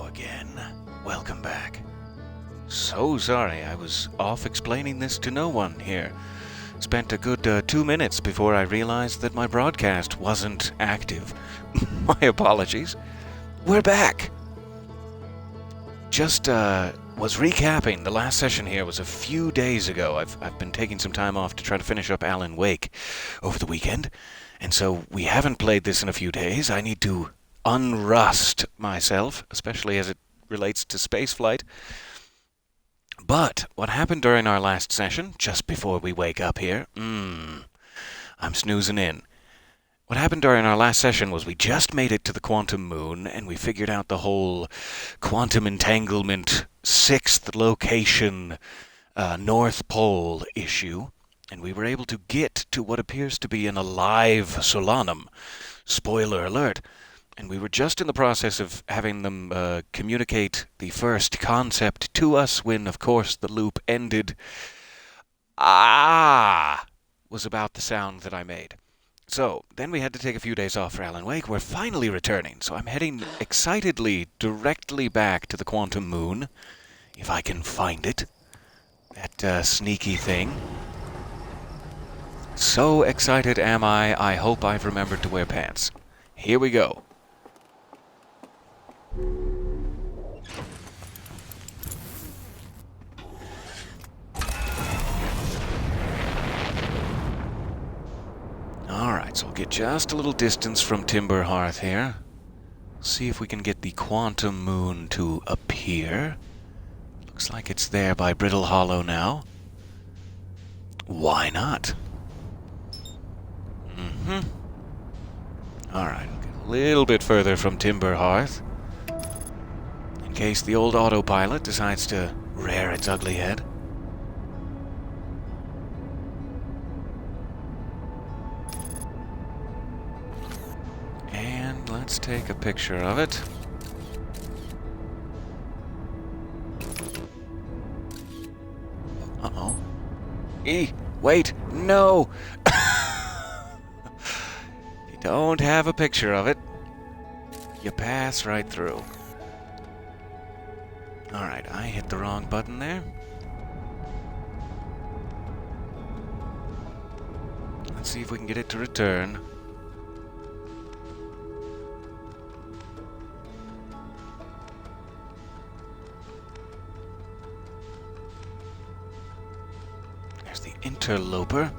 again. Welcome back. So sorry, I was off explaining this to no one here. Spent a good 2 minutes before I realized that my broadcast wasn't active. My apologies. We're back. Just was recapping. The last session here was a few days ago. I've been taking some time off to try to finish up Alan Wake over the weekend, and so we haven't played this in a few days. I need to unrust myself, especially as it relates to spaceflight. But what happened during our last session, just before we wake up here, I'm snoozing in. What happened during our last session was we just made it to the quantum moon, and we figured out the whole quantum entanglement 6th location North Pole issue, and we were able to get to what appears to be an alive Solanum. Spoiler alert. And we were just in the process of having them communicate the first concept to us when, of course, the loop ended. Was about the sound that I made. So, then we had to take a few days off for Alan Wake. We're finally returning, so I'm heading excitedly directly back to the quantum moon, if I can find it. That sneaky thing. So excited am I hope I've remembered to wear pants. Here we go. Alright, so we'll get just a little distance from Timber Hearth here. See if we can get the quantum moon to appear. Looks like it's there by Brittle Hollow now. Why not? Alright, we'll get a little bit further from Timber Hearth, in case the old autopilot decides to rear its ugly head. And let's take a picture of it. Uh-oh. Wait, no! You don't have a picture of it. You pass right through. Alright, I hit the wrong button there. Let's see if we can get it to return. There's the interloper.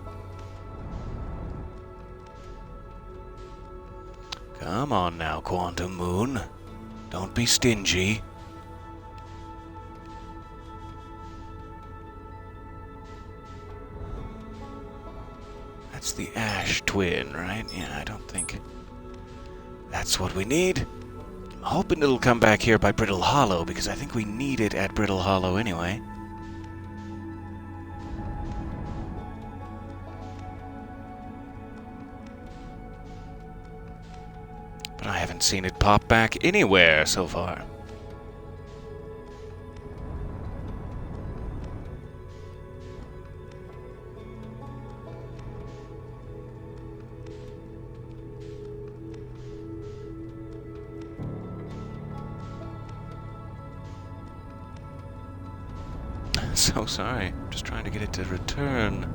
Come on now, Quantum Moon. Don't be stingy. That's the Ash Twin, right? Yeah, I don't think that's what we need. I'm hoping it'll come back here by Brittle Hollow, because I think we need it at Brittle Hollow anyway. But I haven't seen it pop back anywhere so far. So sorry. I'm just trying to get it to return.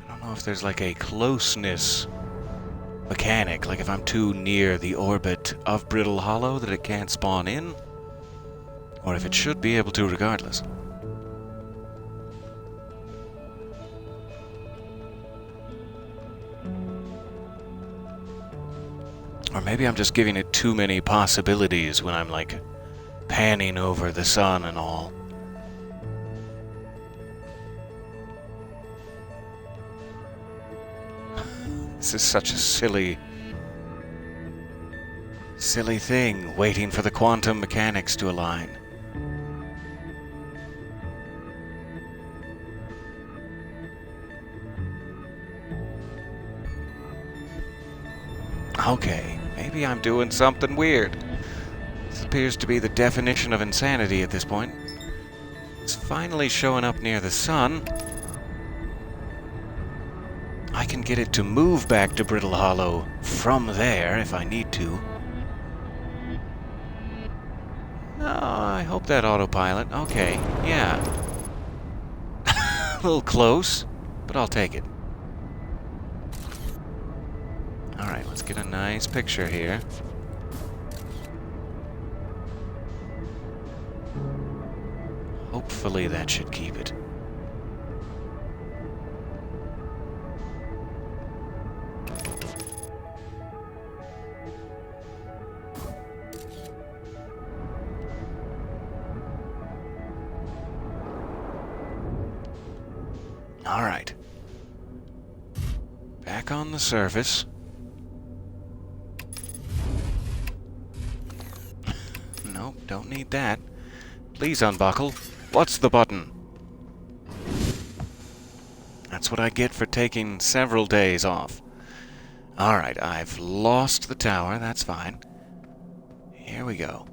I don't know if there's like a closeness mechanic, like if I'm too near the orbit of Brittle Hollow that it can't spawn in, or if it should be able to regardless. Or maybe I'm just giving it too many possibilities when I'm like panning over the sun and all. This is such a silly thing, waiting for the quantum mechanics to align. Okay, maybe I'm doing something weird. This appears to be the definition of insanity at this point. It's finally showing up near the sun. I can get it to move back to Brittle Hollow from there if I need to. Oh, I hope that autopilot. Okay, yeah. A little close, but I'll take it. Alright, let's get a nice picture here. Hopefully that should keep it. Alright. Back on the surface. Nope, don't need that. Please unbuckle. What's the button? That's what I get for taking several days off. Alright, I've lost the tower, that's fine. Here we go.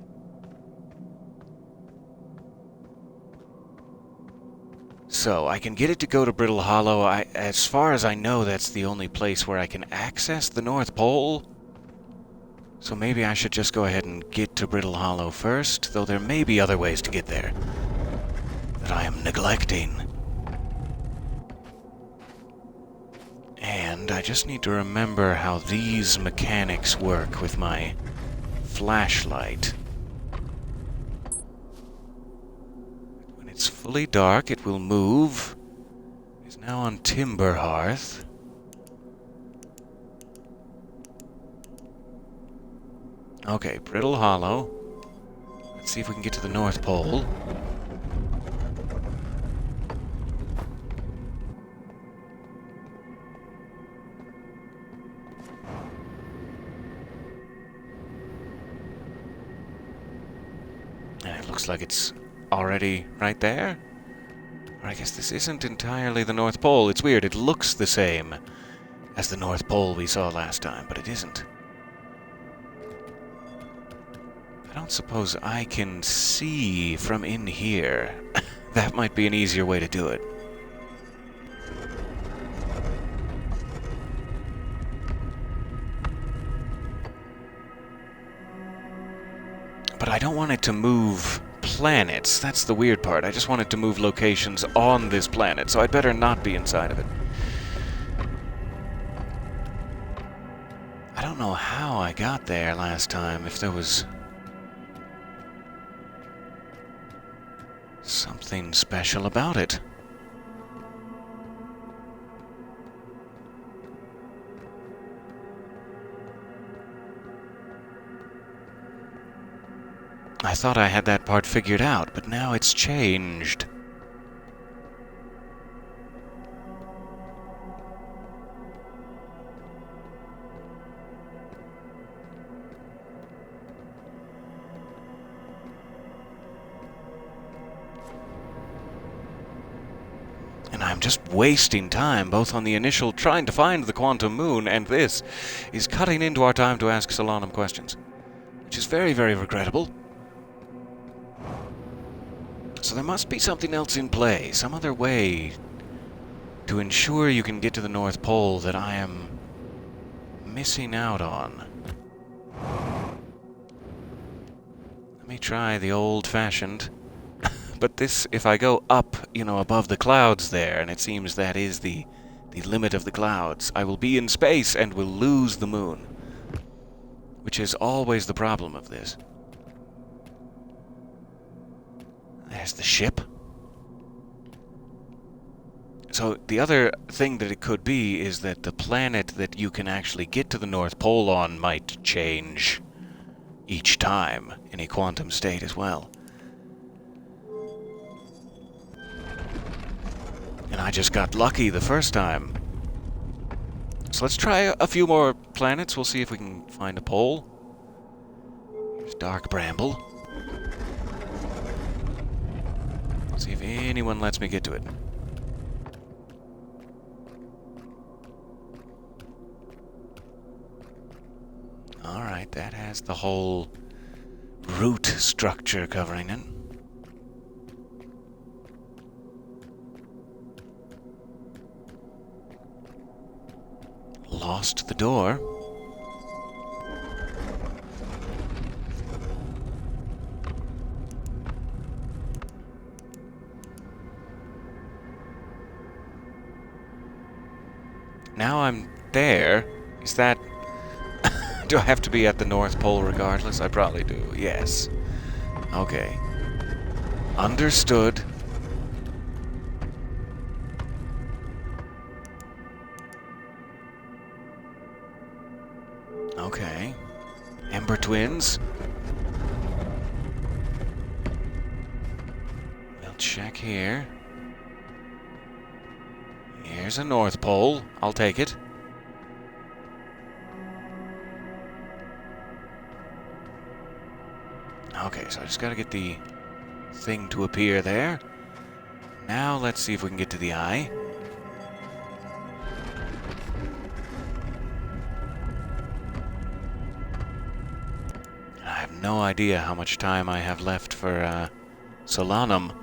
So, I can get it to go to Brittle Hollow. As far as I know, that's the only place where I can access the North Pole. So maybe I should just go ahead and get to Brittle Hollow first, though there may be other ways to get there that I am neglecting. And I just need to remember how these mechanics work with my flashlight. When it's fully dark, it will move. It's now on Timber Hearth. Okay, Brittle Hollow. Let's see if we can get to the North Pole. And it looks like it's already right there. Or I guess this isn't entirely the North Pole. It's weird. It looks the same as the North Pole we saw last time, but it isn't. I don't suppose I can see from in here. That might be an easier way to do it. But I don't want it to move planets. That's the weird part. I just want it to move locations on this planet, so I'd better not be inside of it. I don't know how I got there last time, if there was something special about it. I thought I had that part figured out, but now it's changed. And I'm just wasting time, both on the initial trying to find the quantum moon, and this is cutting into our time to ask Solanum questions, which is very, very regrettable. So there must be something else in play, some other way to ensure you can get to the North Pole that I am missing out on. Let me try the old-fashioned. But this, if I go up, above the clouds there, and it seems that is the limit of the clouds, I will be in space and will lose the moon. Which is always the problem of this. There's the ship. So the other thing that it could be is that the planet that you can actually get to the North Pole on might change each time in a quantum state as well. And I just got lucky the first time. So let's try a few more planets. We'll see if we can find a pole. There's Dark Bramble. See if anyone lets me get to it. Alright, that has the whole root structure covering it. Lost the door. Now I'm there. Is that... Do I have to be at the North Pole regardless? I probably do, yes. Okay. Understood. Okay. Ember Twins. We'll check here. Here's a North Pole. I'll take it. Okay, so I just gotta get the thing to appear there. Now let's see if we can get to the eye. I have no idea how much time I have left for Solanum.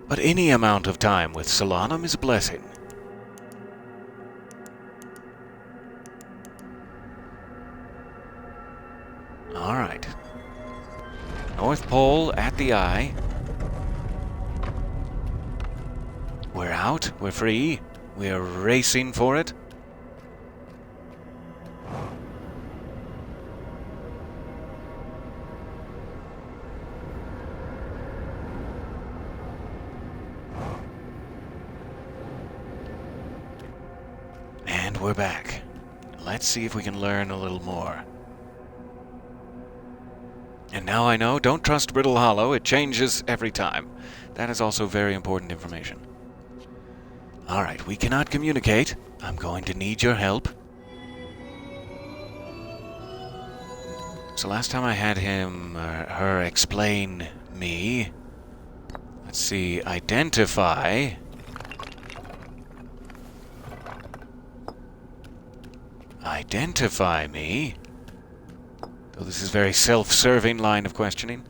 But any amount of time with Solanum is a blessing. Alright. North Pole at the eye. We're out. We're free. We're racing for it. And we're back. Let's see if we can learn a little more. And now I know, don't trust Brittle Hollow, it changes every time. That is also very important information. Alright, we cannot communicate. I'm going to need your help. So last time I had him, her explain me. Let's see, identify. Identify me. Though this is a very self-serving line of questioning.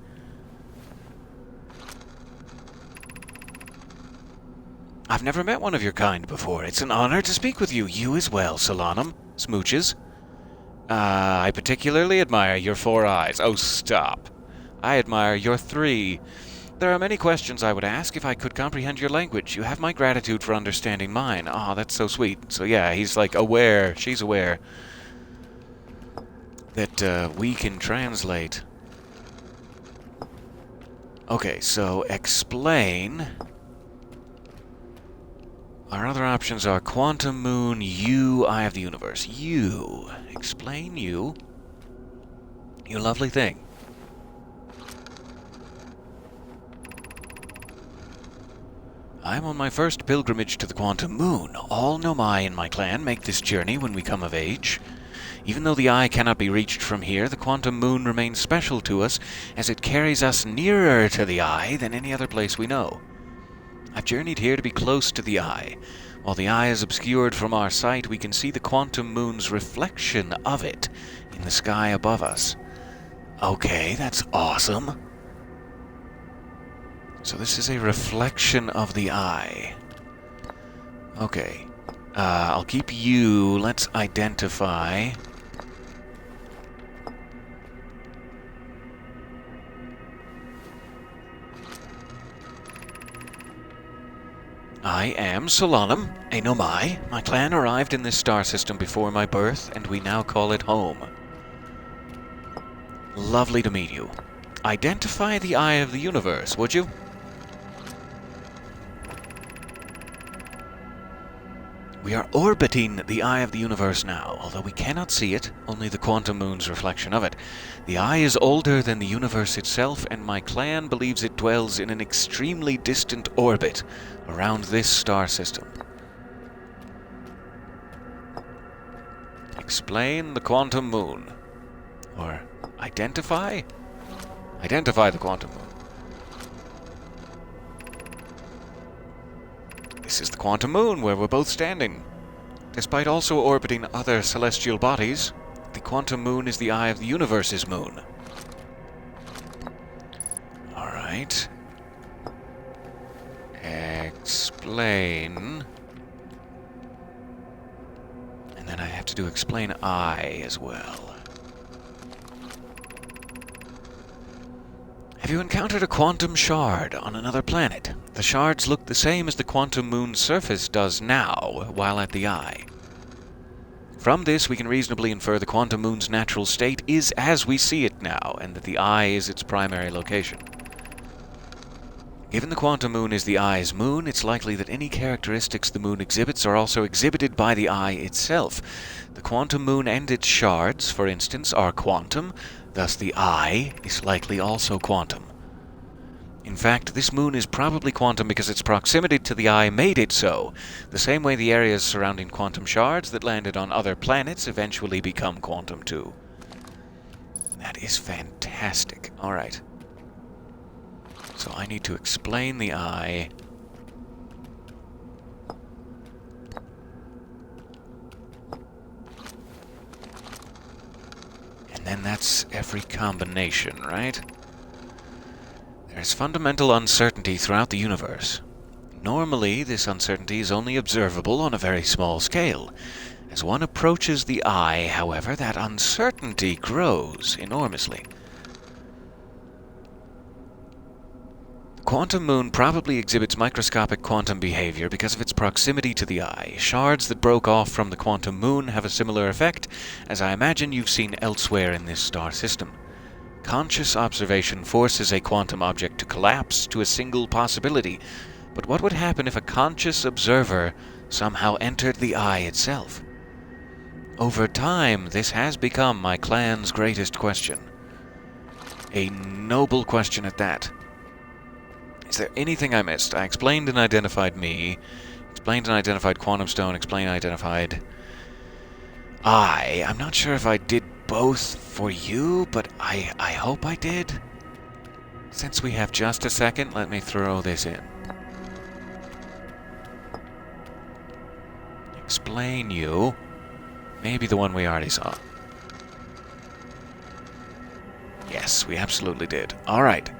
I've never met one of your kind before. It's an honor to speak with you. You as well, Solanum. Smooches. I particularly admire your 4 eyes. Oh, stop. I admire your 3. There are many questions I would ask if I could comprehend your language. You have my gratitude for understanding mine. Ah, that's so sweet. So yeah, he's like aware. She's aware that we can translate. Okay, so explain. Our other options are Quantum Moon, you, Eye of the Universe. You. Explain you. You lovely thing. I'm on my first pilgrimage to the Quantum Moon. All Nomai in my clan make this journey when we come of age. Even though the eye cannot be reached from here, the Quantum Moon remains special to us, as it carries us nearer to the eye than any other place we know. I've journeyed here to be close to the eye. While the eye is obscured from our sight, we can see the Quantum Moon's reflection of it in the sky above us. Okay, that's awesome. So this is a reflection of the eye. Okay. I'll keep you. Let's identify. I am Solanum, a Nomai. My clan arrived in this star system before my birth, and we now call it home. Lovely to meet you. Identify the Eye of the Universe, would you? We are orbiting the Eye of the Universe now, although we cannot see it, only the Quantum Moon's reflection of it. The Eye is older than the universe itself, and my clan believes it dwells in an extremely distant orbit around this star system. Explain the Quantum Moon. Or identify? Identify the Quantum Moon. This is the Quantum Moon, where we're both standing. Despite also orbiting other celestial bodies, the Quantum Moon is the Eye of the Universe's moon. Alright. Explain. And then I have to do explain eye as well. Have you encountered a quantum shard on another planet? The shards look the same as the quantum moon's surface does now, while at the eye. From this, we can reasonably infer the quantum moon's natural state is as we see it now, and that the eye is its primary location. Given the quantum moon is the eye's moon, it's likely that any characteristics the moon exhibits are also exhibited by the eye itself. The quantum moon and its shards, for instance, are quantum, thus the eye is likely also quantum. In fact, this moon is probably quantum because its proximity to the eye made it so, the same way the areas surrounding quantum shards that landed on other planets eventually become quantum too. That is fantastic. Alright. So I need to explain the eye. And then that's every combination, right? There's fundamental uncertainty throughout the universe. Normally, this uncertainty is only observable on a very small scale. As one approaches the eye, however, that uncertainty grows enormously. The quantum moon probably exhibits microscopic quantum behavior because of its proximity to the eye. Shards that broke off from the quantum moon have a similar effect, as I imagine you've seen elsewhere in this star system. Conscious observation forces a quantum object to collapse to a single possibility, but what would happen if a conscious observer somehow entered the eye itself? Over time, this has become my clan's greatest question. A noble question at that. Is there anything I missed? I explained and identified me, explained and identified quantum stone, explained and identified I. I'm not sure if I did both for you, but I hope I did. Since we have just a second, let me throw this in. Explain you. Maybe the one we already saw. Yes, we absolutely did. Alright.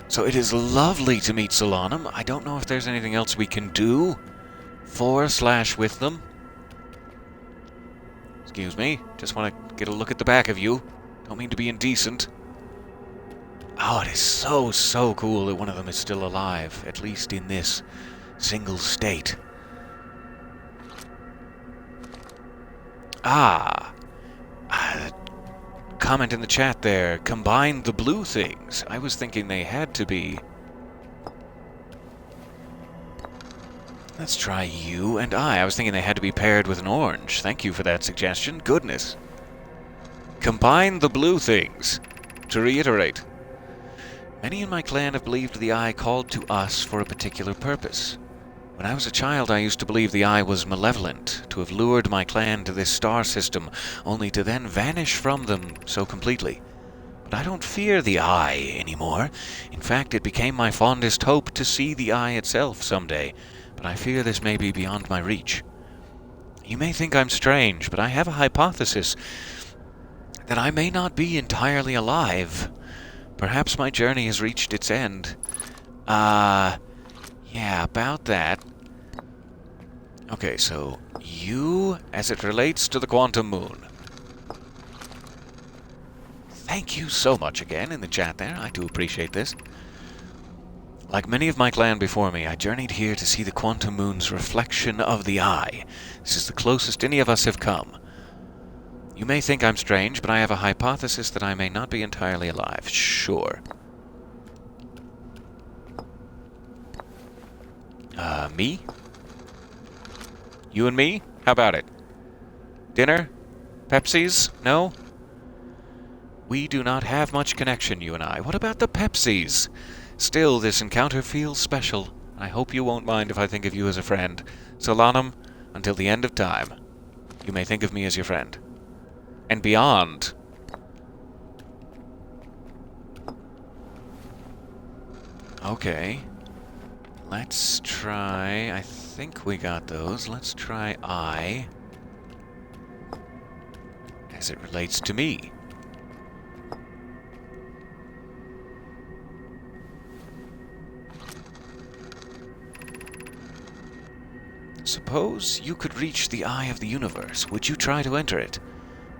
So it is lovely to meet Solanum. I don't know if there's anything else we can do for/with them. Excuse me, just want to get a look at the back of you. Don't mean to be indecent. Oh, it is so cool that one of them is still alive, at least in this single state. Comment in the chat there, combine the blue things. I was thinking they had to be. Let's try you and I. I was thinking they had to be paired with an orange. Thank you for that suggestion. Goodness. Combine the blue things. To reiterate, many in my clan have believed the eye called to us for a particular purpose. When I was a child, I used to believe the eye was malevolent, to have lured my clan to this star system, only to then vanish from them so completely. But I don't fear the eye anymore. In fact, it became my fondest hope to see the eye itself someday, but I fear this may be beyond my reach. You may think I'm strange, but I have a hypothesis that I may not be entirely alive. Perhaps my journey has reached its end. Yeah, about that. Okay, so you, as it relates to the quantum moon. Thank you so much again in the chat there. I do appreciate this. Like many of my clan before me, I journeyed here to see the quantum moon's reflection of the eye. This is the closest any of us have come. You may think I'm strange, but I have a hypothesis that I may not be entirely alive. Sure. Me? You and me? How about it? Dinner? Pepsis? No? We do not have much connection, you and I. What about the Pepsis? Still, this encounter feels special. I hope you won't mind if I think of you as a friend. Solanum, until the end of time, you may think of me as your friend. And beyond. Okay. Let's try... I think we got those. Let's try I. As it relates to me. Suppose you could reach the eye of the universe. Would you try to enter it?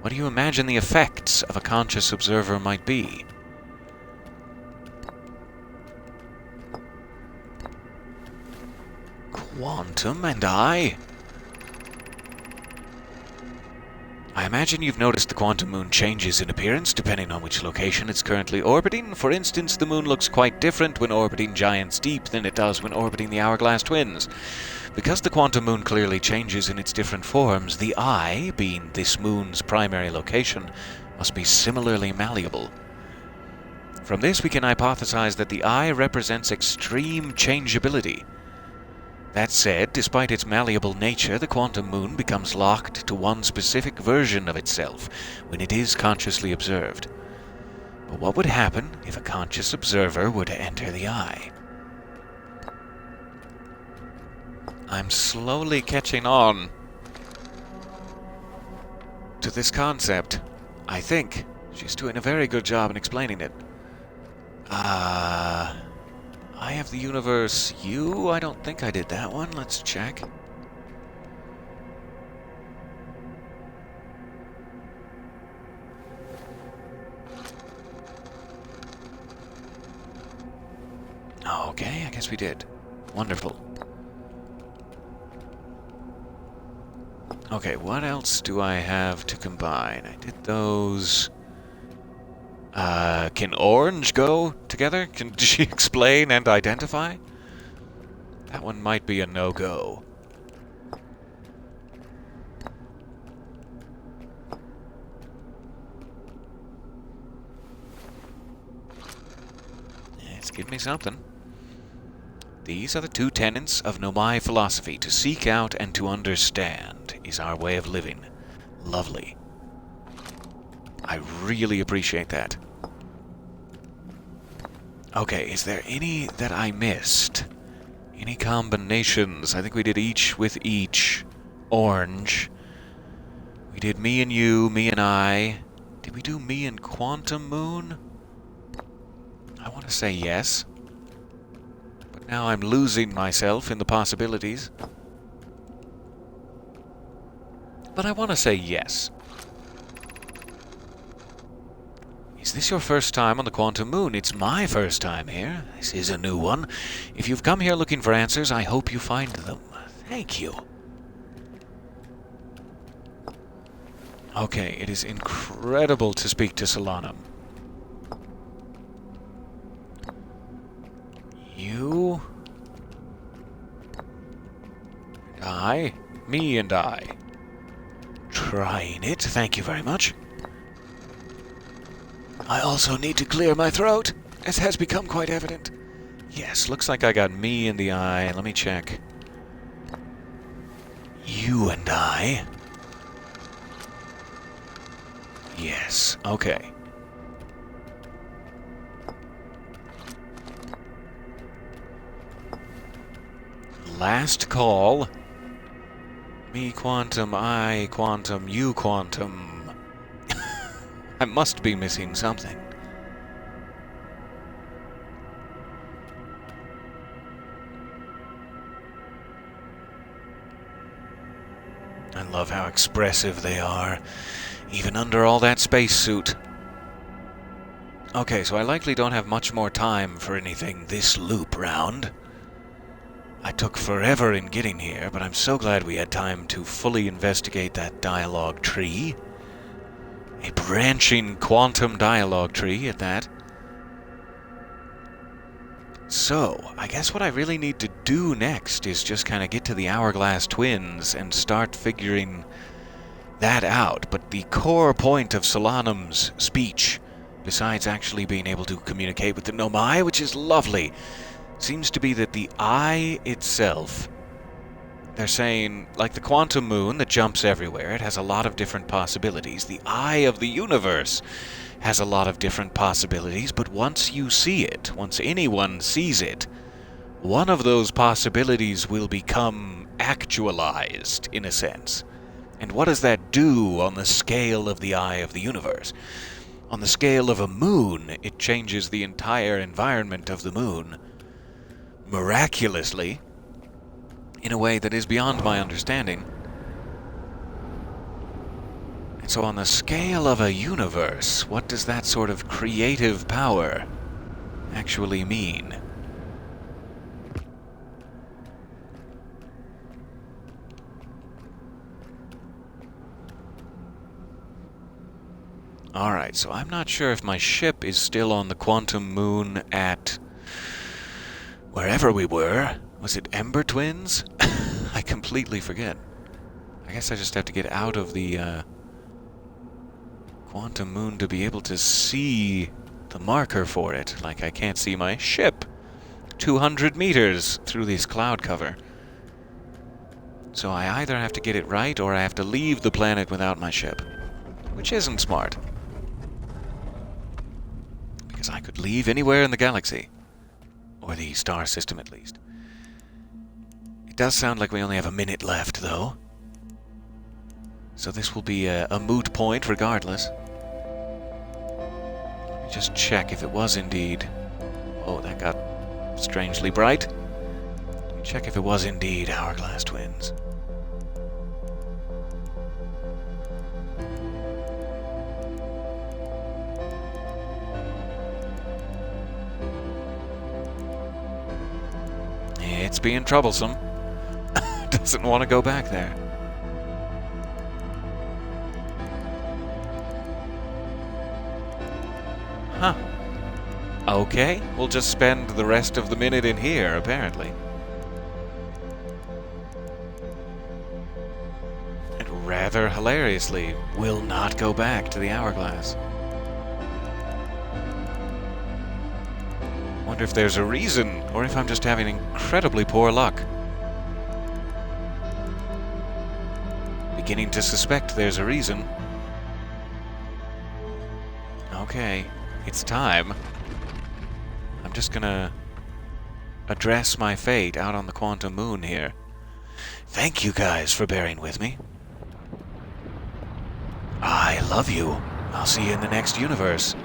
What do you imagine the effects of a conscious observer might be? Quantum and I imagine you've noticed the quantum moon changes in appearance depending on which location it's currently orbiting. For instance, the moon looks quite different when orbiting Giant's Deep than it does when orbiting the Hourglass Twins. Because the quantum moon clearly changes in its different forms, the eye, being this moon's primary location, must be similarly malleable. From this, we can hypothesize that the eye represents extreme changeability. That said, despite its malleable nature, the quantum moon becomes locked to one specific version of itself when it is consciously observed. But what would happen if a conscious observer were to enter the eye? I'm slowly catching on to this concept. I think she's doing a very good job in explaining it. Eye of the Universe, you? I don't think I did that one. Let's check. Okay, I guess we did. Wonderful. Okay, what else do I have to combine? I did those. Can orange go together? Can she explain and identify? That one might be a no-go. It's giving me something. These are the two tenets of Nomai philosophy. To seek out and to understand is our way of living. Lovely. I really appreciate that. Okay, is there any that I missed? Any combinations? I think we did each with each. Orange. We did me and you, me and I. Did we do me and Quantum Moon? I want to say yes. But now I'm losing myself in the possibilities. But I want to say yes. Is this your first time on the Quantum Moon? It's my first time here. This is a new one. If you've come here looking for answers, I hope you find them. Thank you. Okay, it is incredible to speak to Solanum. You... and I. Me and I. Trying it. Thank you very much. I also need to clear my throat, as has become quite evident. Yes, looks like I got me in the eye. Let me check. You and I. Yes, okay. Last call. Me quantum, I quantum, you quantum. I must be missing something. I love how expressive they are, even under all that spacesuit. Okay, so I likely don't have much more time for anything this loop round. I took forever in getting here, but I'm so glad we had time to fully investigate that dialogue tree. A branching quantum dialogue tree at that. So, I guess what I really need to do next is just kind of get to the Hourglass Twins and start figuring that out. But the core point of Solanum's speech, besides actually being able to communicate with the Nomai, which is lovely, seems to be that the eye itself, they're saying, like the quantum moon that jumps everywhere, it has a lot of different possibilities. The eye of the universe has a lot of different possibilities, but once you see it, once anyone sees it, one of those possibilities will become actualized, in a sense. And what does that do on the scale of the eye of the universe? On the scale of a moon, it changes the entire environment of the moon, miraculously, in a way that is beyond my understanding. And so on the scale of a universe, what does that sort of creative power actually mean? Alright, so I'm not sure if my ship is still on the quantum moon at wherever we were. Was it Ember Twins? I completely forget. I guess I just have to get out of the quantum moon to be able to see the marker for it. Like I can't see my ship 200 meters through this cloud cover. So I either have to get it right or I have to leave the planet without my ship. Which isn't smart. Because I could leave anywhere in the galaxy. Or the star system, at least. It does sound like we only have a minute left, though. So this will be a moot point regardless. Let me just check if it was indeed... Oh, that got strangely bright. Let me check if it was indeed Hourglass Twins. It's being troublesome. Doesn't want to go back there. Huh. Okay, we'll just spend the rest of the minute in here, apparently. And rather hilariously, will not go back to the hourglass. Wonder if there's a reason, or if I'm just having incredibly poor luck. Beginning to suspect there's a reason. Okay, it's time. I'm just gonna address my fate out on the quantum moon here. Thank you guys for bearing with me. I love you. I'll see you in the next universe.